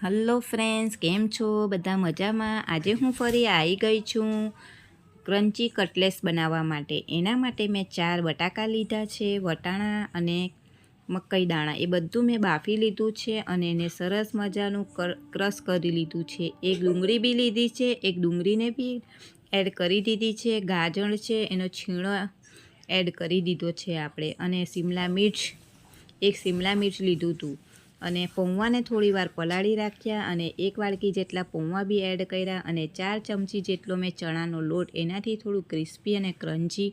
Hello friends, કેમ છો? બધા મજામાં? આજે હું ફરી આવી ગઈ છું ક્રન્ચી કટલેસ બનાવવા માટે. એના માટે મેં 4 બટાકા લીધા છે, વટાણા અને મકાઈ દાણા. એ બધું મેં બાફી લીધું છે અને એને સરસ મજાનું ક્રશ કરી લીધું છે. એક ડુંગળી બી લીધી છે, એક ડુંગળીને બી એડ કરી દીધી છે. ગાજર છે, એનો છીણો એડ કરી દીધો છે આપણે. અને શિમલા મિર્ચ લીધું હતું. અને પૌવાને થોડી વાર પલાળી રાખ્યા અને 1 વાડકી જેટલા પૌવા બી એડ કર્યા અને 4 ચમચી જેટલો મેં ચણાનો લોટ, એનાથી થોડું ક્રિસ્પી અને ક્રન્ચી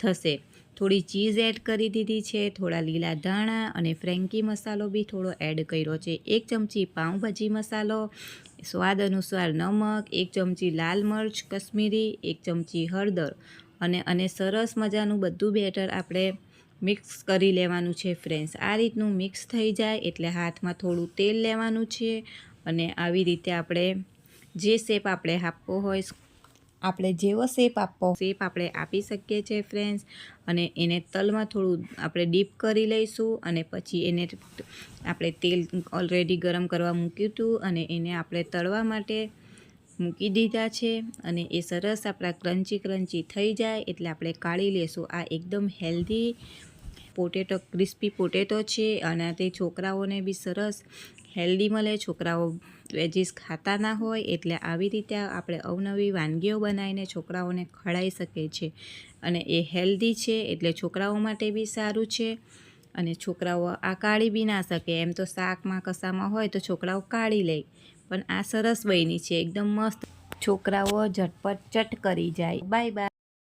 થશે. થોડી ચીઝ એડ કરી દીધી છે, થોડા લીલા ધાણા અને ફ્રેન્કી મસાલો બી થોડો એડ કર્યો છે. 1 ચમચી પાઉંભાજી મસાલો, સ્વાદ અનુસાર નમક, 1 ચમચી લાલ મરચ કશ્મીરી, 1 ચમચી હળદર અને સરસ મજાનું બધું બેટર આપણે મિક્સ કરી લેવાનું છે ફ્રેન્ડ્સ. આ રીતનું મિક્સ થઈ જાય એટલે હાથમાં થોડું તેલ લેવાનું છે અને આવી રીતે આપણે જે શેપ આપણે આપવો હોય, આપણે જેવો શેપ આપણે આપી શકીએ છીએ ફ્રેન્ડ્સ. અને એને તલમાં થોડું આપણે ડીપ કરી લઈશું અને પછી એને આપણે તેલ ઓલરેડી ગરમ કરવા મૂક્યું હતું અને એને આપણે તળવા માટે મૂકી દીધા છે. અને એ સરસ આપણા ક્રન્ચી થઈ જાય એટલે આપણે કાઢી લેશું. આ એકદમ હેલ્ધી ક્રિસ્પી પોટેટો છે અને તે છોકરાઓને બી સરસ હેલ્ધી મળે. છોકરાઓ વેજીસ ખાતા ના હોય એટલે આવી રીતે આપણે અવનવી વાનગીઓ બનાવીને છોકરાઓને ખવડાવી શકીએ છીએ. અને એ હેલ્ધી છે એટલે છોકરાઓ માટે બી સારું છે. અને છોકરાઓ આ કાઢી બી ના શકે. એમ તો શાકમાં કસામાં હોય તો છોકરાઓ કાઢી લે, પણ આ સરસ બની છે, એકદમ મસ્ત. છોકરાઓ ઝટપટ ચટ કરી જાય. Bye bye.